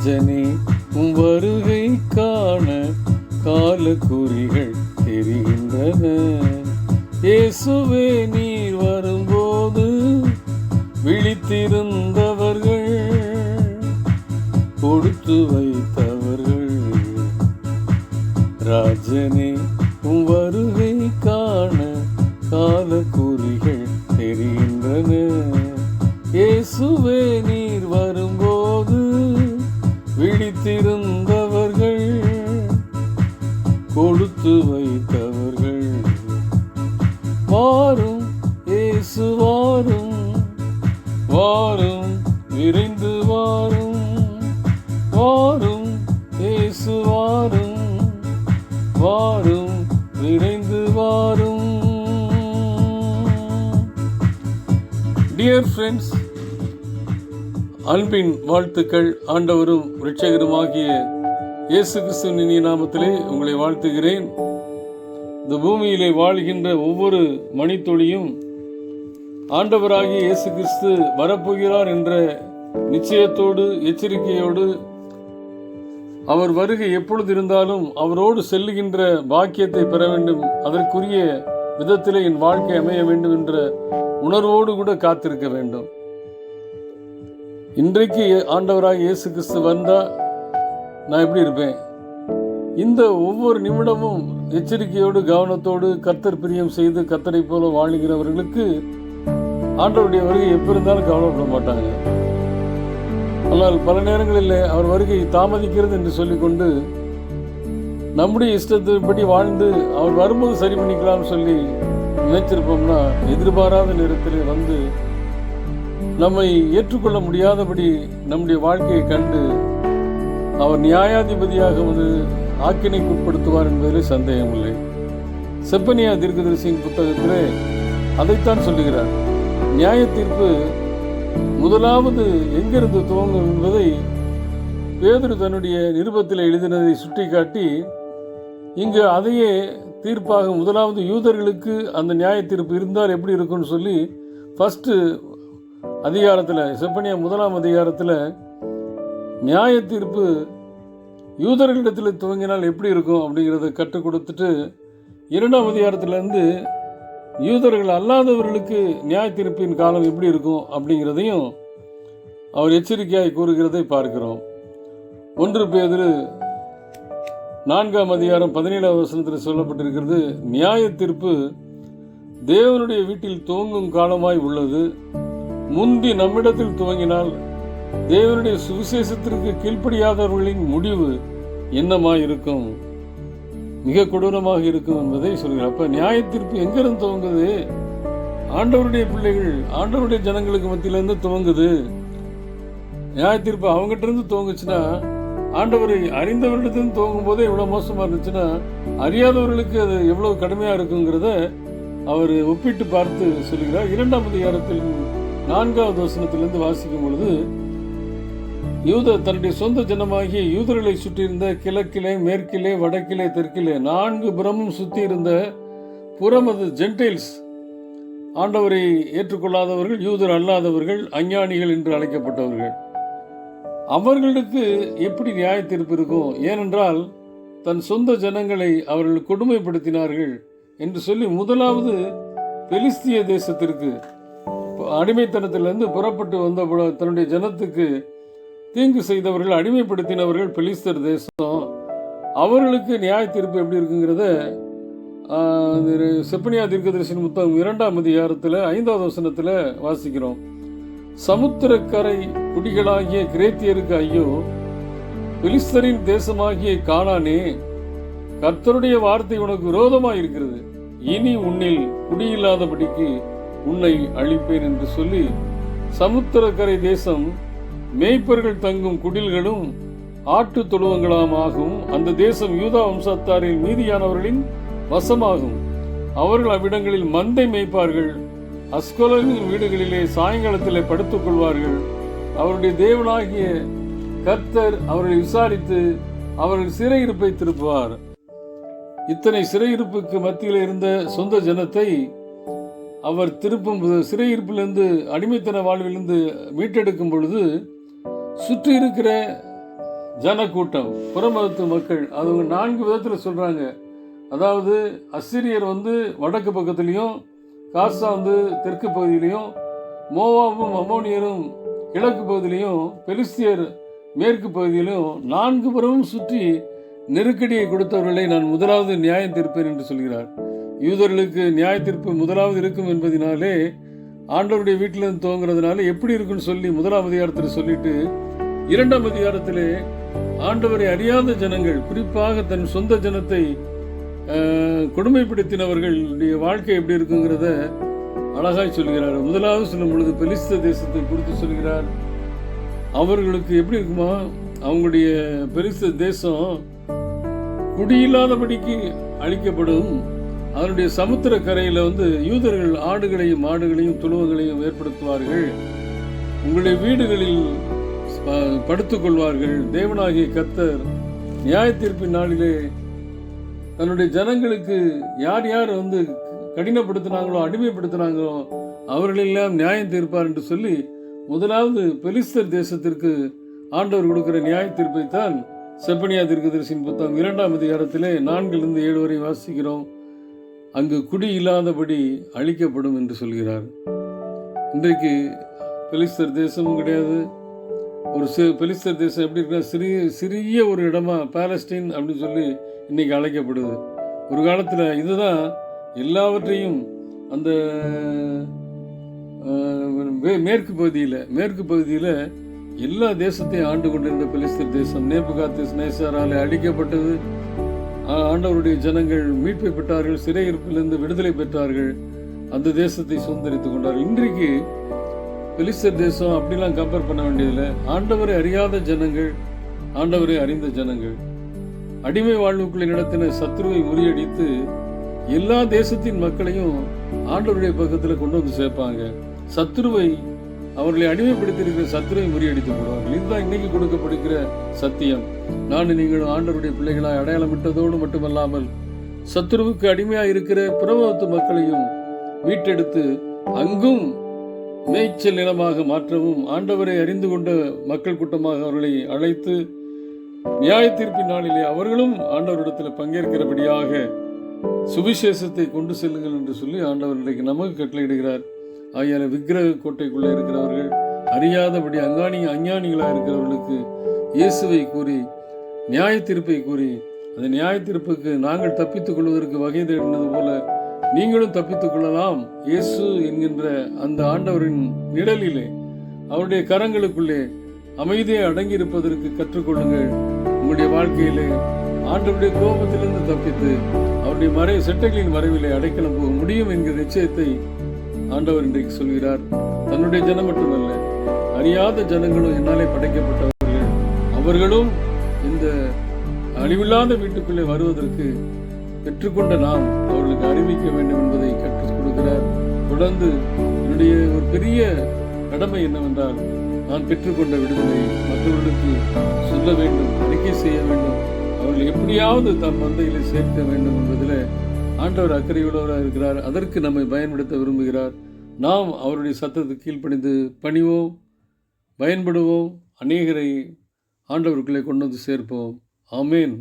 ராஜனே உம் வருகை காண கால குறிகள் தெரிகின்றன. இயேசுவே நீர் வரும்போது விழித்திருந்தவர்கள் கொடுத்து வைத்தவர்கள். ராஜனே உம் வருகை காண கால குறிகள் தெரிகின்றன. இயேசுவே நீர் வரும்போது விழித்திருந்தவர்கள் கொடுத்து வைத்தவர்கள். வாரும் இயேசு வாரும், வாரும் விரைந்து வாரும், வாரும் இயேசு வாரும், வாரும் விரைந்து வாரும். டியர் ஃப்ரெண்ட்ஸ், அன்பின் வாழ்த்துக்கள். ஆண்டவரும் இரட்சகருமாகிய இயேசு கிறிஸ்துவின் இனிய நாமத்திலே உங்களை வாழ்த்துகிறேன். இந்த பூமியிலே வாழ்கின்ற ஒவ்வொரு மணித்துளியும் ஆண்டவராகிய இயேசு கிறிஸ்து வரப்போகிறார் என்ற நிச்சயத்தோடு, எச்சரிக்கையோடு, அவர் வருகை எப்பொழுது இருந்தாலும் அவரோடு செல்லுகின்ற பாக்கியத்தை பெற வேண்டும், அதற்குரிய விதத்திலே என் வாழ்க்கை அமைய வேண்டும் என்ற உணர்வோடு கூட காத்திருக்க வேண்டும். இன்றைக்கு ஆண்டவராக இயேசு கிறிஸ்து வந்தா நான் எப்படி இருப்பேன்? இந்த ஒவ்வொரு நிமிடமும் எச்சரிக்கையோடு, கவனத்தோடு, கர்த்தர் பிரியம் செய்து கர்த்தரை போல வாழ்கிறவர்களுக்கு ஆண்டவருடைய வருகை எப்போ இருந்தாலும் கவலைப்பட மாட்டாங்க. ஆனால் பல நேரங்களில் அவர் வருகை தாமதிக்கிறது என்று சொல்லிக்கொண்டு நம்முடைய இஷ்டத்தின்படி வாழ்ந்து அவர் வரும்போது சரி பண்ணிக்கலாம்னு சொல்லி நினைச்சிருப்போம்னா, எதிர்பாராத நேரத்தில் வந்து நம்மை ஏற்றுக்கொள்ள முடியாதபடி நம்முடைய வாழ்க்கையை கண்டு அவர் நியாயாதிபதியாக வந்து ஆக்கினைக்கு உட்படுத்துவார் என்பதில் சந்தேகமில்லை. செப்பனியா தீர்க்கதரிசியின் புத்தகத்திலே அதைத்தான் சொல்லுகிறார். நியாய தீர்ப்பு முதலாவது எங்கிருந்து துவங்கும் என்பதை பேதுரு தன்னுடைய நிருபத்தில் எழுதினதை சுட்டி காட்டி, இங்கு அதையே தீர்ப்பாக முதலாவது யூதர்களுக்கு அந்த நியாய தீர்ப்பு இருந்தால் எப்படி இருக்கும்னு சொல்லி ஃபஸ்ட்டு அதிகாரத்தில், செப்பனியா 1ஆம் அதிகாரத்தில் நியாய தீர்ப்பு யூதர்களிடத்தில் துவங்கினால் எப்படி இருக்கும் அப்படிங்கிறத கற்றுக் கொடுத்துட்டு, 2ஆம் அதிகாரத்திலேருந்து யூதர்கள் அல்லாதவர்களுக்கு நியாய தீர்ப்பின் காலம் எப்படி இருக்கும் அப்படிங்கிறதையும் அவர் எச்சரிக்கையாய் கூறுகிறதை பார்க்கிறோம். 1 பேதுரு 4ஆம் அதிகாரம் 17ஆம் வசனத்தில் சொல்லப்பட்டிருக்கிறது, நியாய தீர்ப்பு தேவனுடைய வீட்டில் துவங்கும் காலமாய் உள்ளது. முந்தி நம்மிடத்தில் துவங்கினால் தேவனுடைய சுவிசேஷத்திற்கு கீழ்ப்படியாதவர்களின் முடிவு என்னமாய் இருக்கும், மிக கொடூரமாக இருக்கும் என்பதை சொல்கிறார். அப்ப நியாய தீர்ப்பு எங்கிருந்து துவங்குது? ஆண்டவருடைய பிள்ளைகள், ஆண்டவருடைய ஜனங்களுக்கு மத்தியிலிருந்து துவங்குது. நியாய தீர்ப்பு அவங்ககிட்ட இருந்து துவங்குச்சுன்னா, ஆண்டவரை அறிந்தவரிடத்திலிருந்து துவங்கும் போதே இவ்வளவு மோசமா இருந்துச்சுன்னா, அறியாதவர்களுக்கு அது எவ்வளவு கடுமையா இருக்குங்கிறத அவர் ஒப்பிட்டு பார்த்து சொல்கிறார். 2ஆம் அதிகாரத்தில் 4வது வசனத்திலிருந்து வாசிக்கும் பொழுது, தன்னுடைய சொந்த ஜனமாகிய யூதர்களை சுற்றியிருந்த கிழக்கிலே, மேற்கிலே, வடக்கிலே, தெற்கிலே 4 புறமும் சுற்றி இருந்த புறமது ஜென்டைல்ஸ், ஆண்டவரை ஏற்றுக்கொள்ளாதவர்கள், யூதர் அல்லாதவர்கள், அஞ்ஞானிகள் என்று அழைக்கப்பட்டவர்கள், அவர்களுக்கு எப்படி நியாய தீர்ப்பு இருக்கும்? ஏனென்றால் தன் சொந்த ஜனங்களை அவர்கள் கொடுமைப்படுத்தினார்கள் என்று சொல்லி முதலாவது பெலிஸ்திய தேசத்திற்கு, அடிமைத்தனத்திலிருந்து புறப்பட்டு வந்த தன்னுடைய ஜனத்துக்கு தீங்கு செய்தவர்கள், அடிமைப்படுத்தினவர்கள் பெலிஸ்தர் தேசம், அவர்களுக்கு நியாய தீர்ப்பு எப்படி இருக்குங்கிறத செப்பனியா தீர்க்கதரிசியின் புத்தகம் 2ஆம் அதிகாரத்தில் 5வது வசனத்தில் வாசிக்கிறோம். சமுத்திரக்கரை குடிகளாகிய கிரேத்தியருக்கு ஐயோ, பெலிஸ்தரின் தேசமாகிய கானானே, கர்த்தருடைய வார்த்தை உனக்கு விரோதமாய் இருக்கிறது, இனி உன்னில் குடியில்லாதபடிக்கு உன்னை அழிப்பேன் என்று சொல்லி, சமுத்திரக்கரை தேசம் மேய்ப்பர்கள் தங்கும் குடில்களும் ஆட்டு தொழுவங்களாம் ஆகும். அந்த தேசம் யூதா வம்சத்தாரில் மீதியானவர்களின் வசமாகும். அவர்கள் அவ்விடங்களில் மந்தை மேய்ப்பார்கள். அஸ்கோலனின் வீடுகளிலே சாயங்காலத்திலே படுத்துக் கொள்வார்கள். அவருடைய தேவனாகிய கர்த்தர் அவர்களை விசாரித்து அவர்கள் சிறையிருப்பை திருப்புவார். இத்தனை சிறையிருப்புக்கு மத்தியில் இருந்த சொந்த ஜனத்தை அவர் திருப்பும் சிறையிருப்பிலிருந்து, அடிமைத்தன வாழ்விலிருந்து மீட்டெடுக்கும் பொழுது சுற்றி இருக்கிற ஜனக்கூட்டம், புறமதத்து மக்கள். அவங்க 4 விதத்தில் சொல்கிறாங்க. அதாவது அசிரியர் வடக்கு பக்கத்துலேயும், காசா தெற்கு பகுதியிலையும், மோவாபும் அம்மோனியரும் கிழக்கு பகுதியிலையும், பெலிஸ்தியர் மேற்கு பகுதியிலும் 4 புறமும் சுற்றி நெருக்கடியை கொடுத்தவர்களை நான் முதலாவது நியாயம் தீர்ப்பேன் என்று சொல்கிறார். யூதர்களுக்கு நியாய தீர்ப்பு முதலாவது இருக்கும் என்பதனாலே, ஆண்டவருடைய வீட்டிலிருந்து துவங்குறதுனால எப்படி இருக்குன்னு சொல்லி 1ஆம் அதிகாரத்தில் சொல்லிட்டு 2ஆம் அதிகாரத்திலே ஆண்டவரை அறியாத ஜனங்கள், குறிப்பாக தன் சொந்த ஜனத்தை கொடுமைப்படுத்தினவர்களுடைய வாழ்க்கை எப்படி இருக்குங்கிறத அழகாய் சொல்கிறார். முதலாவது சொல்லும் பொழுது பெலிஸ்த தேசத்தை குறித்து சொல்கிறார். அவர்களுக்கு எப்படி இருக்குமா, அவங்களுடைய பெலிஸ்த தேசம் குடியில்லாதபடிக்கு அழிக்கப்படும். அதனுடைய சமுத்திர கரையில் யூதர்கள் ஆடுகளையும் மாடுகளையும் துழுவங்களையும் ஏற்படுத்துவார்கள். உங்களுடைய வீடுகளில் படுத்துக்கொள்வார்கள். தேவனாகிய கர்த்தர் நியாய தீர்ப்பின் நாளிலே தன்னுடைய ஜனங்களுக்கு யார் யார் கடினப்படுத்தினாங்களோ, அடிமைப்படுத்தினாங்களோ அவர்களெல்லாம் நியாயம் தீர்ப்பார் என்று சொல்லி முதலாவது பெலிஸ்தர் தேசத்திற்கு ஆண்டவர் கொடுக்கிற நியாய தீர்ப்பை தான் செப்பனியா தீர்க்கதரிசியின் புத்தகம் 2ஆம் அதிகாரத்திலே 4-7 வரை வாசிக்கிறோம். அங்கு குடி இல்லாதபடி அழிக்கப்படும் என்று சொல்கிறார். இன்றைக்கு பெலிஸ்தர் தேசமும் கிடையாது. ஒரு பெலிஸ்தர் தேசம் எப்படி இருக்குன்னா, சிறிய ஒரு இடமா பாலஸ்தீன் அப்படின்னு சொல்லி இன்னைக்கு அழைக்கப்படுது. ஒரு காலத்தில் இதுதான் எல்லாவற்றையும் அந்த மேற்கு பகுதியில் எல்லா தேசத்தையும் ஆண்டு கொண்டிருந்த பெலிஸ்தர் தேசம் நேபுகாத்நேச்சாராலே அழிக்கப்பட்டது. ஆண்டவருடைய ஜனங்கள் மீட்பை பெற்றார்கள், சிறையிருப்பிலிருந்து விடுதலை பெற்றார்கள், அந்த தேசத்தை சுதந்திரித்துக் கொண்டார்கள். இன்றைக்கு பெலிஸ்தர் தேசம் அப்படிலாம் கம்பேர் பண்ண வேண்டியதில்லை. ஆண்டவரை அறியாத ஜனங்கள், ஆண்டவரை அறிந்த ஜனங்கள், அடிமை வாழ்வுக்குள்ளே நடத்தின சத்ருவை முறியடித்து எல்லா தேசத்தின் மக்களையும் ஆண்டவருடைய பக்கத்தில் கொண்டு சேர்ப்பாங்க. சத்ருவை, அவர்களை அடிமைப்படுத்தியிருக்கிற சத்ருவை முறியடித்து போடுவார்கள். இதுதான் இன்னைக்கு கொடுக்கப்படுகிற சத்தியம். நீங்களும் ஆண்டவருடைய பிள்ளைகளாய் அடையாளமிட்டதோடு மட்டுமல்லாமல் சத்ருவுக்கு அடிமையாக இருக்கிற புறமதத்து மக்களையும் மீட்டெடுத்து அங்கும் மேய்ச்சல் நிலமாக மாற்றவும், ஆண்டவரை அறிந்து கொண்ட மக்கள் கூட்டமாக அவர்களை அழைத்து நியாய தீர்ப்பின் நாளிலே அவர்களும் ஆண்டவரிடத்தில் பங்கேற்கிறபடியாக சுவிசேஷத்தை கொண்டு செல்லுங்கள் என்று சொல்லி ஆண்டவர் இன்றைக்கு நமக்கு கட்டளையிடுகிறார். ஆகிய விக்கிரக கோட்டைக்குள்ளே இருக்கிறவர்கள், அறியாதபடி அஞ்ஞானிகளாக இருக்கிறவர்களுக்கு இயேசுவை கூறி, நியாய தீர்ப்பை கூறி, அந்த நியாய தீர்ப்புக்கு நாங்கள் தப்பித்துக் கொள்வதற்கு வகை தேடினது போல நீங்களும் தப்பித்துக் கொள்ளலாம். இயேசு என்கின்ற அந்த ஆண்டவரின் நிழலிலே, அவருடைய கரங்களுக்குள்ளே அமைதியை அடங்கியிருப்பதற்கு கற்றுக்கொள்ளுங்கள். உங்களுடைய வாழ்க்கையிலே ஆண்டவருடைய கோபத்திலிருந்து தப்பித்து அவருடைய செட்டைகளின் மறைவிலே அடைக்கலம் போக முடியும் என்கிற நிச்சயத்தை ஆண்டவர் இன்றைக்கு சொல்கிறார். தன்னுடைய ஜனம் மட்டுமல்ல, அறியாத ஜனங்களும் என்னாலே படைக்கப்பட்டவர்கள், அவர்களும் இந்த அழிவில்லாத வீட்டுக்குள்ளே வருவதற்கு பெற்றுக்கொண்ட நாம் அவர்களுக்கு அறிவிக்க வேண்டும் என்பதை கற்றுக் கொடுக்கிறார். தொடர்ந்து என்னுடைய ஒரு பெரிய கடமை என்னவென்றால், நான் பெற்றுக்கொண்ட விடுதலை மற்றவர்களுக்கு சொல்ல வேண்டும், அறிக்கை செய்ய வேண்டும், அவர்கள் எப்படியாவது தம் மந்தையிலே சேர்க்க வேண்டும் என்பதில் ஆண்டவர் அக்கறையுள்ளவராக இருக்கிறார். அதற்கு நம்மை பயன்படுத்த விரும்புகிறார். நாம் அவருடைய சத்தத்துக்கு கீழ்ப்படிந்து பணிவோம், பயன்படுவோம், அநேகரை ஆண்டவருக்குள்ளே கொண்டு சேர்ப்போம். ஆமேன்.